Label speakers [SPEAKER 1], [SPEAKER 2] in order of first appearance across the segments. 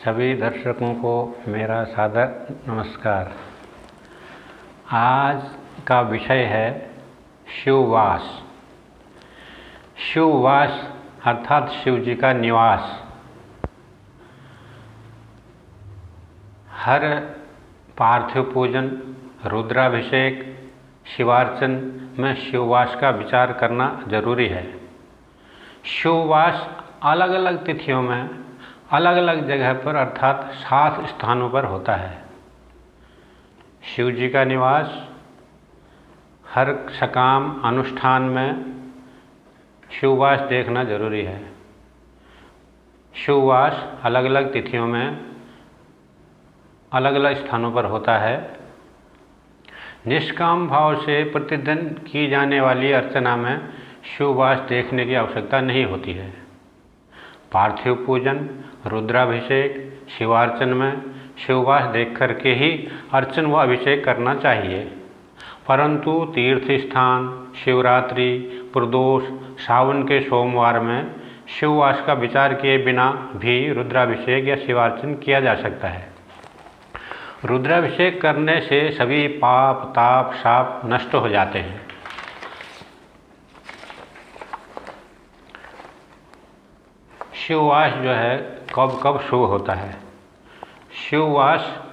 [SPEAKER 1] सभी दर्शकों को मेरा सादर नमस्कार। आज का विषय है शिववास। शिववास अर्थात शिव जी का निवास। हर पार्थिव पूजन, रुद्राभिषेक, शिवार्चन में शिववास का विचार करना जरूरी है। शिववास अलग अलग तिथियों में अलग अलग जगह पर अर्थात 7 स्थानों पर होता है। शिव जी का निवास हर सकाम अनुष्ठान में शिववास देखना जरूरी है। शिववास अलग अलग तिथियों में अलग अलग स्थानों पर होता है। निष्काम भाव से प्रतिदिन की जाने वाली अर्चना में शिववास देखने की आवश्यकता नहीं होती है। पार्थिव पूजन, रुद्राभिषेक, शिवार्चन में शिववास देख कर के ही अर्चन व अभिषेक करना चाहिए। परंतु तीर्थ स्थान, शिवरात्रि, प्रदोष, सावन के सोमवार में शिववास का विचार किए बिना भी रुद्राभिषेक या शिवार्चन किया जा सकता है। रुद्राभिषेक करने से सभी पाप, ताप, शाप नष्ट हो जाते हैं। शिववास जो है कब कब शुभ होता है? शिववास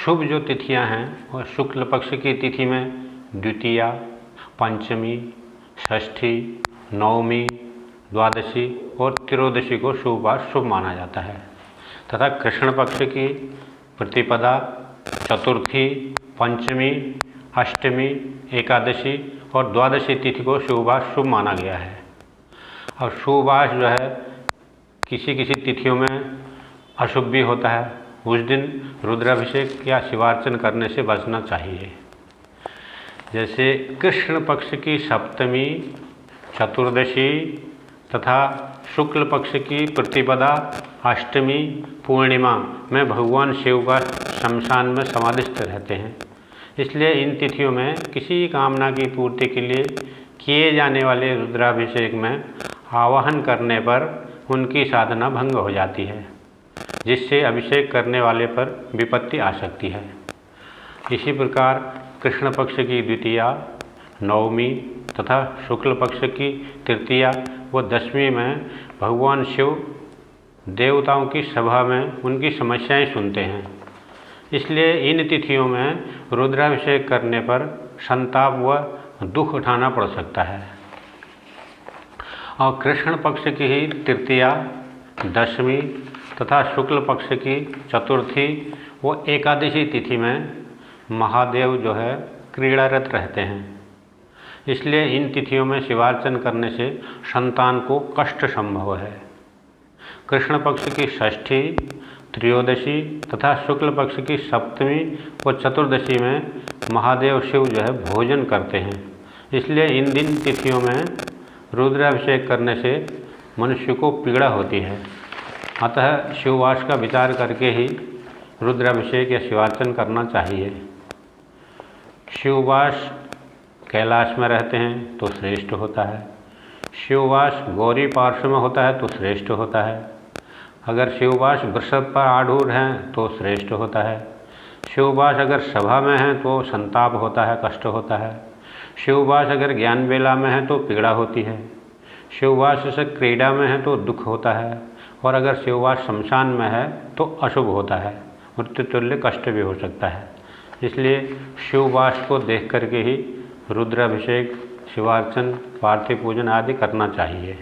[SPEAKER 1] शुभ जो तिथियां हैं वह शुक्ल पक्ष की तिथि में द्वितीया, पंचमी, षष्ठी, नवमी, द्वादशी और त्रयोदशी को शिववास शुभ माना जाता है तथा कृष्ण पक्ष की प्रतिपदा, चतुर्थी, पंचमी, अष्टमी, एकादशी और द्वादशी तिथि को शिववास शुभ माना गया है। और शिववास जो है किसी किसी तिथियों में अशुभ भी होता है। उस दिन रुद्राभिषेक या शिवार्चन करने से बचना चाहिए। जैसे कृष्ण पक्ष की सप्तमी, चतुर्दशी तथा शुक्ल पक्ष की प्रतिपदा, अष्टमी, पूर्णिमा में भगवान शिव का शमशान में समाधिस्थ रहते हैं। इसलिए इन तिथियों में किसी कामना की पूर्ति के लिए किए जाने वाले रुद्राभिषेक में आवाहन करने पर उनकी साधना भंग हो जाती है, जिससे अभिषेक करने वाले पर विपत्ति आ सकती है। इसी प्रकार कृष्ण पक्ष की द्वितीया, नवमी तथा शुक्ल पक्ष की तृतीया व दशमी में भगवान शिव देवताओं की सभा में उनकी समस्याएं सुनते हैं। इसलिए इन तिथियों में रुद्राभिषेक करने पर संताप व दुख उठाना पड़ सकता है। और कृष्ण पक्ष की ही तृतीया, दशमी तथा शुक्ल पक्ष की चतुर्थी व एकादशी तिथि में महादेव जो है क्रीड़ारत रहते हैं। इसलिए इन तिथियों में शिवार्चन करने से संतान को कष्ट संभव है। कृष्ण पक्ष की षष्ठी, त्रयोदशी तथा शुक्ल पक्ष की सप्तमी व चतुर्दशी में महादेव शिव जो है भोजन करते हैं। इसलिए इन दिन तिथियों में रुद्राभिषेक करने से मनुष्य को पीड़ा होती है। अतः शिववास का विचार करके ही रुद्राभिषेक या शिवार्चन करना चाहिए। शिववास कैलाश में रहते हैं तो श्रेष्ठ होता है। शिववास गौरी पार्श्व में होता है तो श्रेष्ठ होता है। अगर शिववास वृषभ पर आरूढ़ हैं तो श्रेष्ठ होता है। शिववास अगर सभा में है तो संताप होता है, कष्ट होता है। शिववास अगर ज्ञान बेला में है तो पीड़ा होती है। शिववास से क्रीड़ा में है तो दुख होता है। और अगर शिववास शमशान में है तो अशुभ होता है, मृत्युतुल्य कष्ट भी हो सकता है। इसलिए शिववास को देख करके ही रुद्राभिषेक, शिवार्चन, पार्थिव पूजन आदि करना चाहिए।